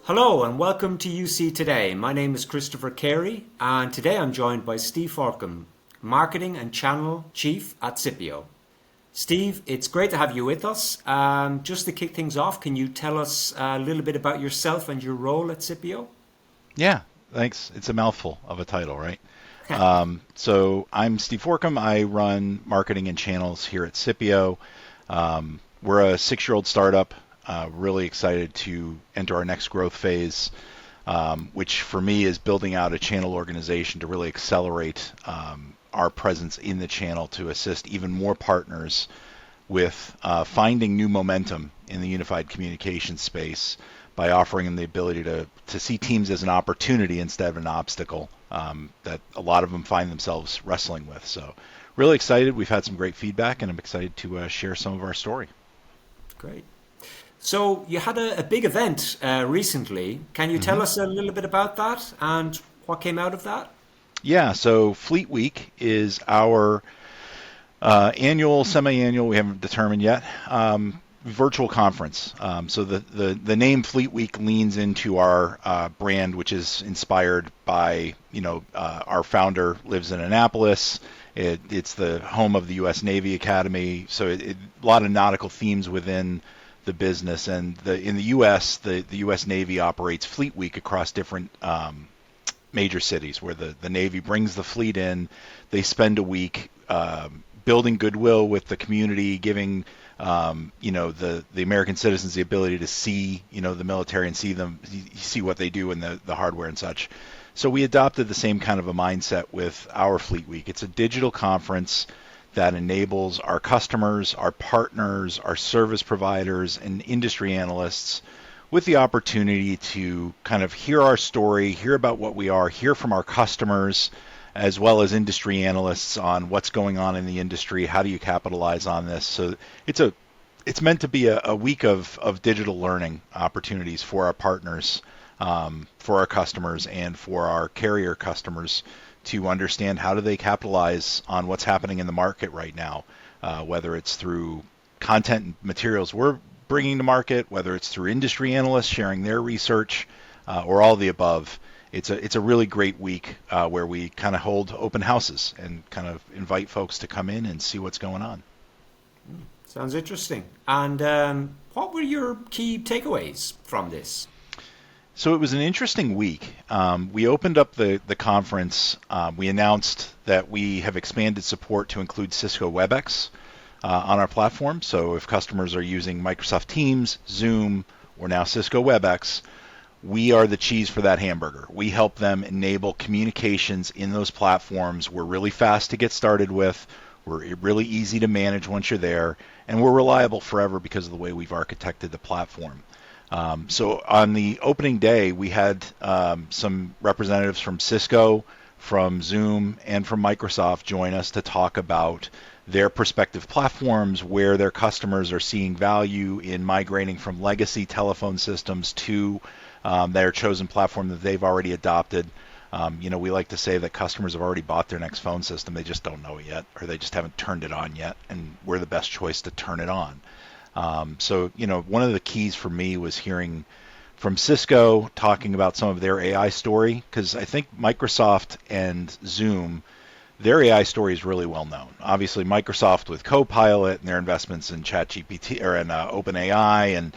Hello and welcome to UC Today. My name is Christopher Kerry and today I'm joined by Steve Forham, Marketing and Channel Chief at Cypio. Steve, it's great to have you with us. Just to kick things off, can you tell us a little bit about yourself and your role at Cypio? Yeah, thanks. It's a mouthful of a title, right? So I'm Steve Forham. I run marketing and channels here at Cypio. We're a 6-year-old startup, really excited to enter our next growth phase, which for me is building out a channel organization to really accelerate our presence in the channel to assist even more partners with finding new momentum in the unified communication space by offering them the ability to see teams as an opportunity instead of an obstacle that a lot of them find themselves wrestling with. So really excited. We've had some great feedback, and I'm excited to share some of our story. Great. So you had a big event recently. Can you tell hmm us a little bit about that and what came out of that? Yeah, so Fleet Week is our annual, semi-annual, we haven't determined yet, virtual conference. So the name Fleet Week leans into our brand, which is inspired by, our founder lives in Annapolis. It's the home of the U.S. Navy Academy. So a lot of nautical themes within the business. And in the U.S., the U.S. Navy operates Fleet Week across different major cities where the Navy brings the fleet in. They spend a week building goodwill with the community, giving the American citizens the ability to see the military and see what they do and the hardware and such. So we adopted the same kind of a mindset with our Fleet Week. It's a digital conference that enables our customers, our partners, our service providers, and industry analysts with the opportunity to kind of hear our story, hear about what we are, hear from our customers, as well as industry analysts on what's going on in the industry, how do you capitalize on this. So it's meant to be a week of digital learning opportunities for our partners, for our customers, and for our carrier customers to understand how do they capitalize on what's happening in the market right now, whether it's through content and materials we're bringing to market, whether it's through industry analysts sharing their research, or all the above. It's a really great week where we kind of hold open houses and kind of invite folks to come in and see what's going on. Sounds interesting. And what were your key takeaways from this? So it was an interesting week. We opened up the conference. We announced that we have expanded support to include Cisco Webex on our platform. So if customers are using Microsoft Teams, Zoom, or now Cisco Webex, we are the cheese for that hamburger. We help them enable communications in those platforms. We're really fast to get started with. We're really easy to manage once you're there, and we're reliable forever because of the way we've architected the platform. So on the opening day, we had some representatives from Cisco, from Zoom, and from Microsoft join us to talk about their respective platforms, where their customers are seeing value in migrating from legacy telephone systems to their chosen platform that they've already adopted. We like to say that customers have already bought their next phone system. They just don't know it yet, or they just haven't turned it on yet, and we're the best choice to turn it on. So one of the keys for me was hearing from Cisco talking about some of their AI story, because I think Microsoft and Zoom, their AI story is really well known. Obviously, Microsoft with Copilot and their investments in ChatGPT or in OpenAI, and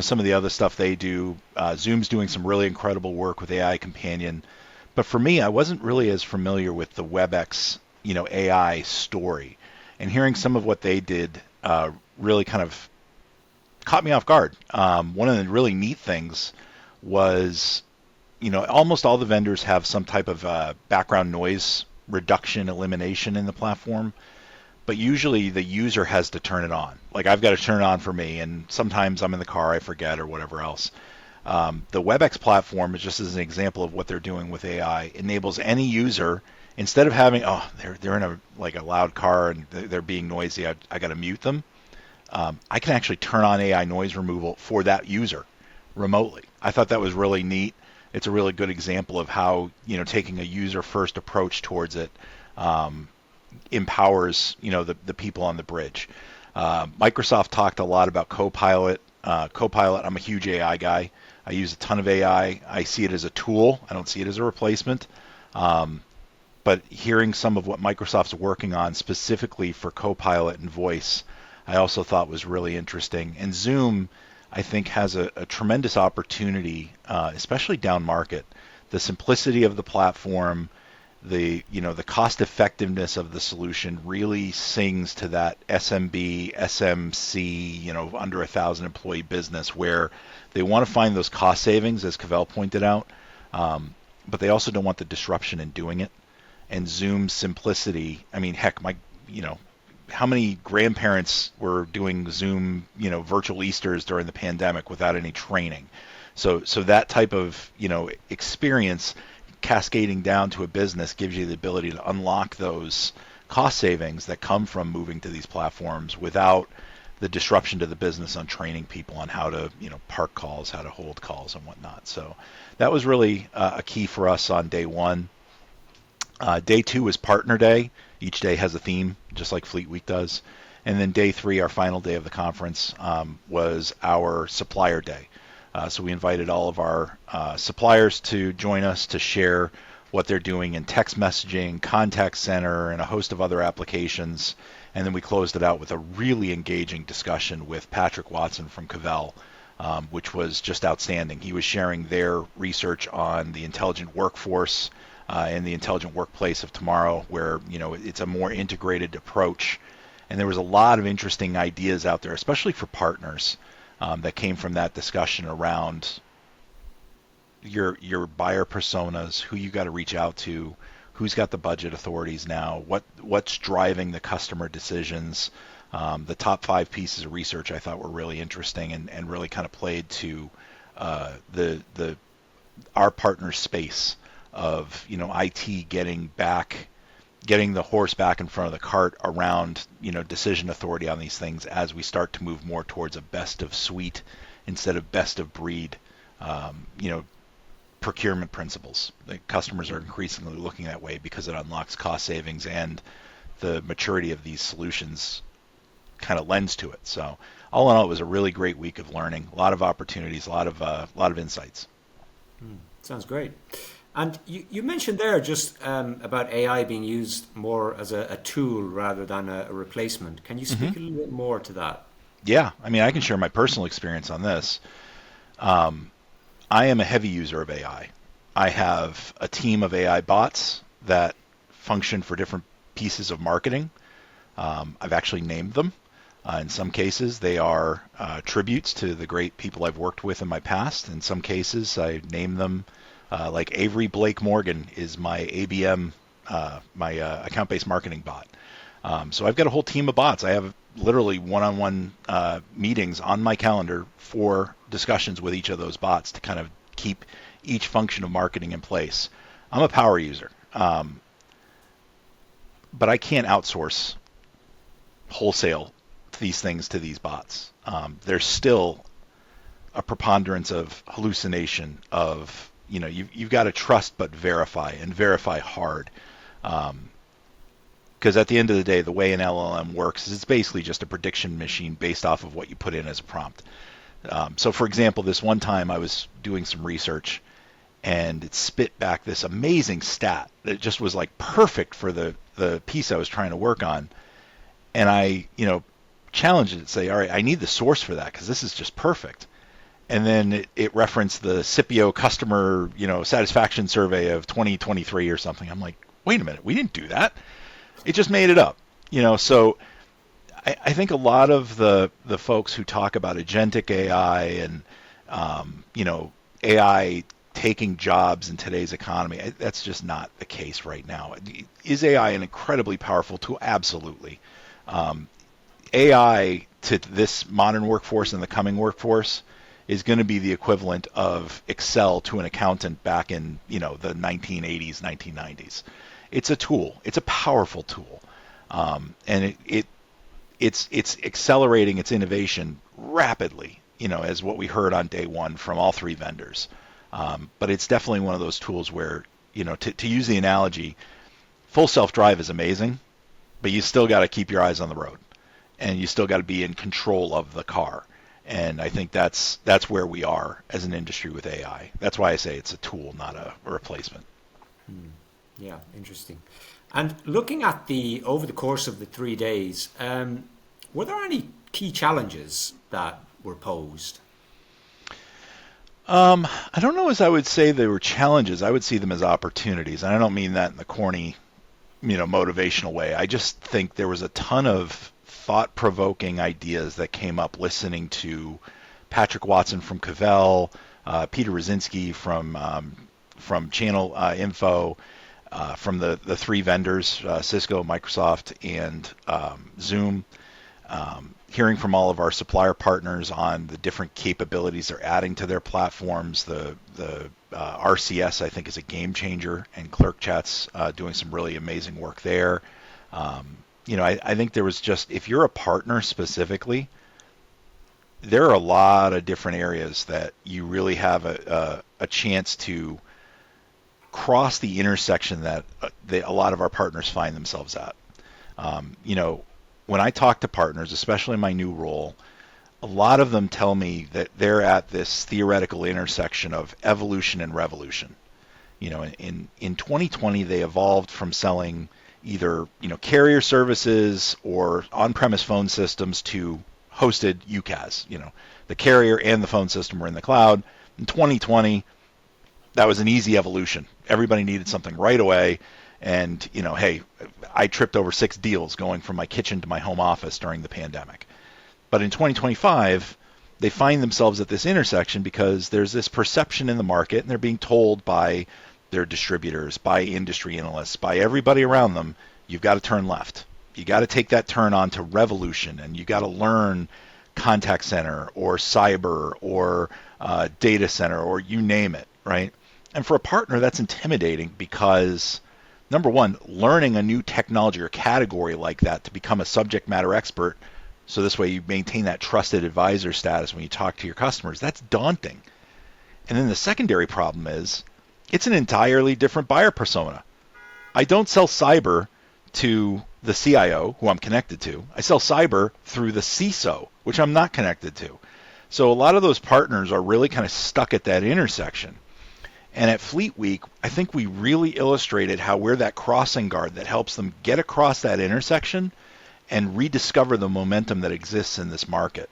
some of the other stuff they do. Zoom's doing some really incredible work with AI Companion. But for me, I wasn't really as familiar with the WebEx, AI story, and hearing some of what they did really kind of caught me off guard. One of the really neat things was, almost all the vendors have some type of background noise reduction elimination in the platform, but usually the user has to turn it on. Like I've got to turn it on for me, and sometimes I'm in the car, I forget, or whatever else. The WebEx platform is just as an example of what they're doing with AI. Enables any user, instead of having, they're in a loud car and they're being noisy, I got to mute them. I can actually turn on AI noise removal for that user remotely. I thought that was really neat. It's a really good example of how taking a user-first approach towards it empowers the people on the bridge. Microsoft talked a lot about Copilot Copilot, I'm a huge AI guy. I use a ton of AI. I see it as a tool. I don't see it as a replacement. But hearing some of what Microsoft's working on specifically for Copilot and voice, I also thought was really interesting. And Zoom, I think, has a tremendous opportunity, especially down market. The simplicity of the platform, the cost effectiveness of the solution really sings to that SMB, SMC, under 1,000 employee business where they want to find those cost savings, as Cavell pointed out, but they also don't want the disruption in doing it. And Zoom's simplicity, I mean, heck, how many grandparents were doing Zoom, virtual Easters during the pandemic without any training? So that type of, experience cascading down to a business gives you the ability to unlock those cost savings that come from moving to these platforms without the disruption to the business on training people on how to, park calls, how to hold calls and whatnot. So that was really a key for us on day one. Day two was Partner Day. Each day has a theme, just like Fleet Week does. And then day three, our final day of the conference, was our Supplier Day. So we invited all of our suppliers to join us to share what they're doing in text messaging, contact center, and a host of other applications. And then we closed it out with a really engaging discussion with Patrick Watson from Cavell, which was just outstanding. He was sharing their research on the intelligent workforce and the intelligent workplace of tomorrow, where it's a more integrated approach. And there was a lot of interesting ideas out there, especially for partners, that came from that discussion around your buyer personas, who you got to reach out to, who's got the budget authorities now, what's driving the customer decisions. The top 5 pieces of research I thought were really interesting and really kind of played to our partner space of IT getting the horse back in front of the cart around decision authority on these things as we start to move more towards a best of suite instead of best of breed procurement principles. The customers are increasingly looking that way because it unlocks cost savings, and the maturity of these solutions kind of lends to it. So all in all, it was a really great week of learning, a lot of opportunities, a lot of insights. Sounds great. And you mentioned there just about AI being used more as a tool rather than a replacement. Can you speak a little bit more to that? Yeah, I mean, I can share my personal experience on this. I am a heavy user of AI. I have a team of AI bots that function for different pieces of marketing. I've actually named them. In some cases, they are tributes to the great people I've worked with in my past. In some cases, I name them like Avery Blake Morgan is my ABM, my account-based marketing bot. So I've got a whole team of bots. I have literally one-on-one meetings on my calendar for discussions with each of those bots to kind of keep each function of marketing in place. I'm a power user, but I can't outsource wholesale these things to these bots. There's still a preponderance of hallucination of, you've got to trust but verify, and verify hard. Because at the end of the day, the way an LLM works is it's basically just a prediction machine based off of what you put in as a prompt. So for example, this one time I was doing some research and it spit back this amazing stat that just was like perfect for the piece I was trying to work on. And I, challenged it to say, all right, I need the source for that because this is just perfect. And then it referenced the Cypio customer, satisfaction survey of 2023 or something. I'm like, wait a minute, we didn't do that. It just made it up, So I think a lot of the folks who talk about agentic AI and, AI taking jobs in today's economy, that's just not the case right now. Is AI an incredibly powerful tool? Absolutely. AI to this modern workforce and the coming workforce is going to be the equivalent of Excel to an accountant back in, the 1980s, 1990s. It's a tool. It's a powerful tool. And it's accelerating its innovation rapidly, as what we heard on day one from all 3 vendors. But it's definitely one of those tools where, to use the analogy, full self-drive is amazing, but you still got to keep your eyes on the road. And you still got to be in control of the car. And I think that's where we are as an industry with AI. That's why I say it's a tool, not a replacement. Yeah, interesting. And looking at over the course of the 3 days, were there any key challenges that were posed? I don't know as I would say they were challenges. I would see them as opportunities. And I don't mean that in the corny, motivational way. I just think there was a ton of thought-provoking ideas that came up listening to Patrick Watson from Cavell, Peter Rosinski from Channel Info, from the three vendors, Cisco, Microsoft, and Zoom. Hearing from all of our supplier partners on the different capabilities they're adding to their platforms. The RCS, I think, is a game changer, and ClerkChat's doing some really amazing work there. I think there was just, if you're a partner specifically, there are a lot of different areas that you really have a chance to cross the intersection that a lot of our partners find themselves at. When I talk to partners, especially in my new role, a lot of them tell me that they're at this theoretical intersection of evolution and revolution. In 2020, they evolved from selling either carrier services or on-premise phone systems to hosted UCaaS. The carrier and the phone system were in the cloud. In 2020, that was an easy evolution. Everybody needed something right away. And, hey, I tripped over 6 deals going from my kitchen to my home office during the pandemic. But in 2025, they find themselves at this intersection because there's this perception in the market, and they're being told by their distributors, by industry analysts, by everybody around them, you've got to turn left. You got to take that turn on to revolution, and you got to learn contact center or cyber or data center or you name it, right? And for a partner, that's intimidating because, number one, learning a new technology or category like that to become a subject matter expert, so this way you maintain that trusted advisor status when you talk to your customers, that's daunting. And then the secondary problem is it's an entirely different buyer persona. I don't sell cyber to the CIO, who I'm connected to. I sell cyber through the CISO, which I'm not connected to. So a lot of those partners are really kind of stuck at that intersection. And at Fleet Week, I think we really illustrated how we're that crossing guard that helps them get across that intersection and rediscover the momentum that exists in this market.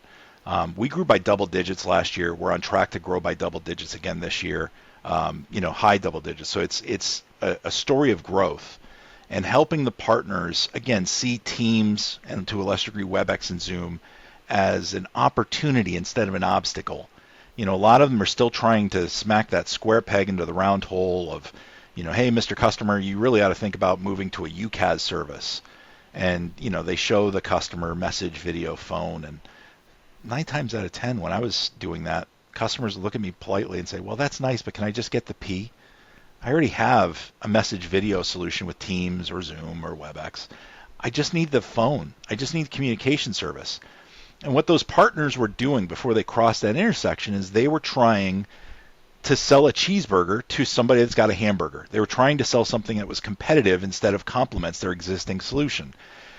We grew by double digits last year. We're on track to grow by double digits again this year, high double digits. So it's a story of growth and helping the partners, again, see Teams and to a lesser degree Webex and Zoom as an opportunity instead of an obstacle. A lot of them are still trying to smack that square peg into the round hole of, hey, Mr. Customer, you really ought to think about moving to a UCaaS service. And, they show the customer message, video, phone. And 9 times out of 10, when I was doing that, customers would look at me politely and say, well, that's nice, but can I just get the P? I already have a message video solution with Teams or Zoom or Webex. I just need the phone. I just need communication service. And what those partners were doing before they crossed that intersection is they were trying to sell a cheeseburger to somebody that's got a hamburger. They were trying to sell something that was competitive instead of complements their existing solution.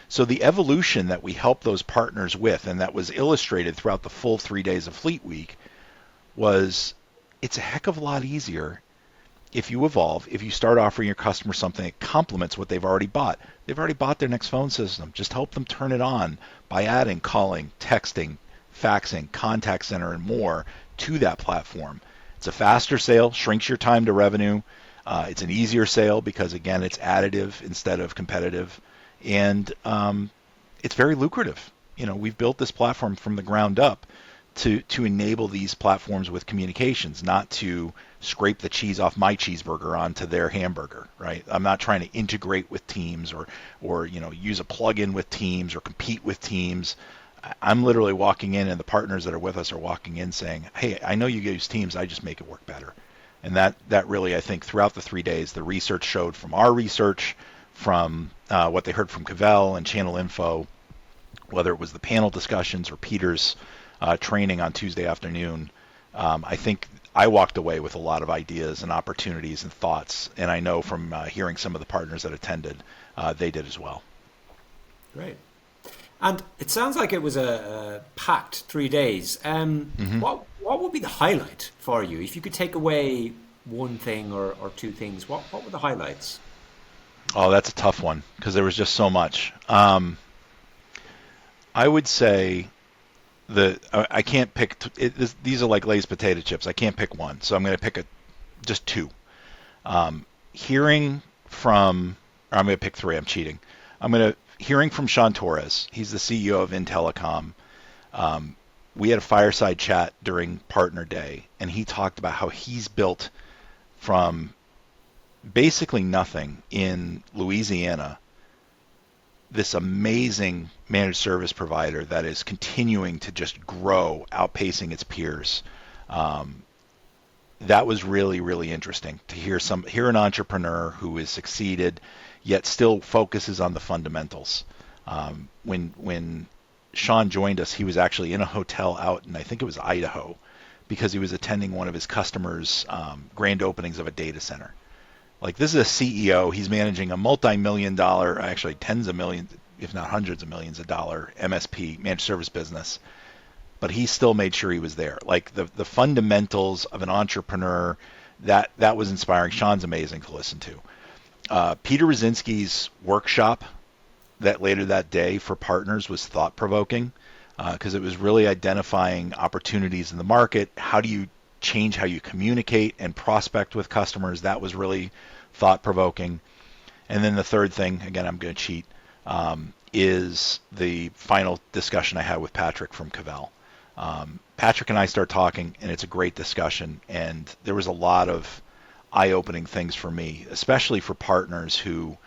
So the evolution that we helped those partners with, and that was illustrated throughout the full 3 days of Fleet Week, was it's a heck of a lot easier if you evolve, if you start offering your customer something that complements what they've already bought. They've already bought their next phone system. Just help them turn it on by adding calling, texting, faxing, contact center, and more to that platform. It's a faster sale, shrinks your time to revenue. It's an easier sale because, again, it's additive instead of competitive. And it's very lucrative. We've built this platform from the ground up to enable these platforms with communications, not to scrape the cheese off my cheeseburger onto their hamburger, right? I'm not trying to integrate with Teams or use a plug-in with Teams or compete with Teams. I'm literally walking in, and the partners that are with us are walking in saying, hey, I know you use Teams, I just make it work better. And that really, I think, throughout the 3 days, the research showed from our research, from what they heard from Cavell and Channel Info, whether it was the panel discussions or Peter's training on Tuesday afternoon, I think I walked away with a lot of ideas and opportunities and thoughts, and I know from hearing some of the partners that attended, they did as well. Great. And it sounds like it was a packed 3 days. Hmm. What would be the highlight for you if you could take away one thing or two things? What were the highlights? Oh, that's a tough one because there was just so much. I would say I can't pick. These are like Lay's potato chips. I can't pick one, so I'm going to pick just two. Hearing from, or I'm going to pick three. I'm cheating. I'm going to hearing from Sean Torres. He's the CEO of Intellicom. We had a fireside chat during Partner Day, and he talked about how he's built from basically nothing in Louisiana this amazing managed service provider that is continuing to just grow, outpacing its peers. Um, that was really, really interesting to hear an entrepreneur who has succeeded, yet still focuses on the fundamentals. When Sean joined us, he was actually in a hotel out in, I think it was Idaho, because he was attending one of his customers' grand openings of a data center. Like, this is a CEO. He's managing a multi-million dollar, actually tens of millions, if not hundreds of millions of dollar MSP, managed service business. But he still made sure he was there. Like, the fundamentals of an entrepreneur, that was inspiring. Sean's amazing to listen to. Peter Rosinski's workshop that later that day for partners was thought-provoking because it was really identifying opportunities in the market. How do you change how you communicate and prospect with customers? That was really thought-provoking. And then the third thing, again, I'm going to cheat, is the final discussion I had with Patrick from Cavell. Patrick and I start talking, and it's a great discussion. And there was a lot of eye-opening things for me, especially for partners who,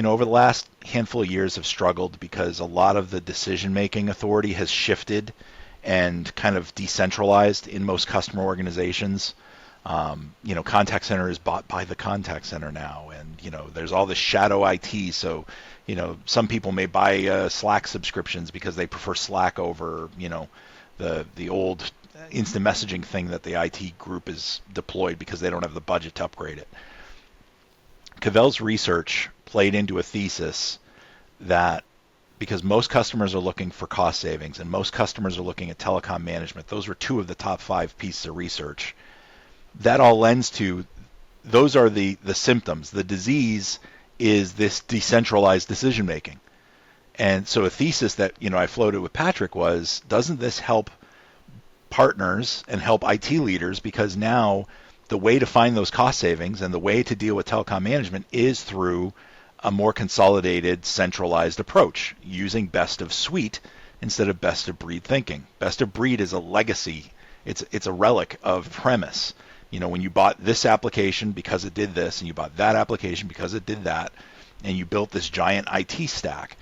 over the last handful of years have struggled because a lot of the decision-making authority has shifted and kind of decentralized in most customer organizations. Contact center is bought by the contact center now, and there's all this shadow IT. So, some people may buy Slack subscriptions because they prefer Slack over, the old instant messaging thing that the IT group is deployed because they don't have the budget to upgrade it. Cavell's research played into a thesis that because most customers are looking for cost savings and most customers are looking at telecom management, those were two of the top 5 pieces of research. That all lends to, those are the symptoms. The disease is this decentralized decision making. And so a thesis that I floated with Patrick was, doesn't this help partners and help IT leaders? Because now the way to find those cost savings and the way to deal with telecom management is through a more consolidated, centralized approach using best of suite instead of best of breed thinking. Best of breed is a legacy. It's a relic of premise. When you bought this application because it did this, and you bought that application because it did that, and you built this giant IT stack.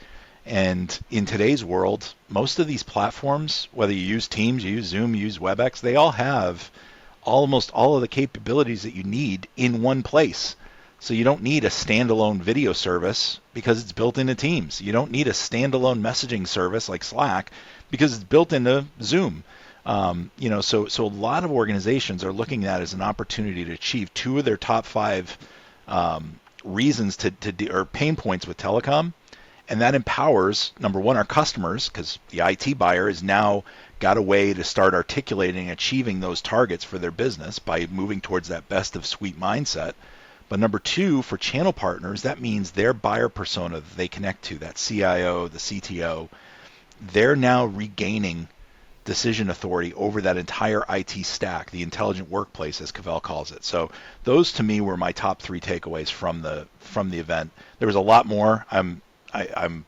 And in today's world, most of these platforms, whether you use Teams, you use Zoom, you use Webex, they all have almost all of the capabilities that you need in one place. So you don't need a standalone video service because it's built into Teams. You don't need a standalone messaging service like Slack because it's built into Zoom. So a lot of organizations are looking at it as an opportunity to achieve two of their top 5 reasons or pain points with telecom. And that empowers, number one, our customers, because the IT buyer has now got a way to start articulating and achieving those targets for their business by moving towards that best of suite mindset. But number two, for channel partners, that means their buyer persona that they connect to, that CIO, the CTO, they're now regaining decision authority over that entire IT stack, the intelligent workplace, as Cavell calls it. So those to me were my top 3 takeaways from the event. There was a lot more. I'm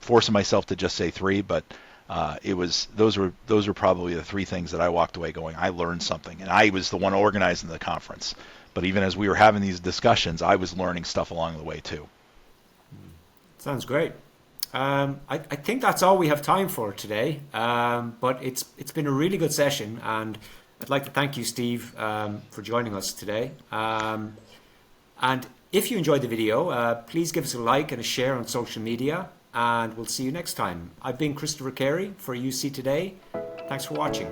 forcing myself to just say 3, but those were probably the 3 things that I walked away going, I learned something. And I was the one organizing the conference. But even as we were having these discussions, I was learning stuff along the way too. Sounds great. I think that's all we have time for today. But it's been a really good session, and I'd like to thank you, Steve, for joining us today. And if you enjoyed the video, please give us a like and a share on social media, and we'll see you next time. I've been Christopher Kerry for UC Today. Thanks for watching.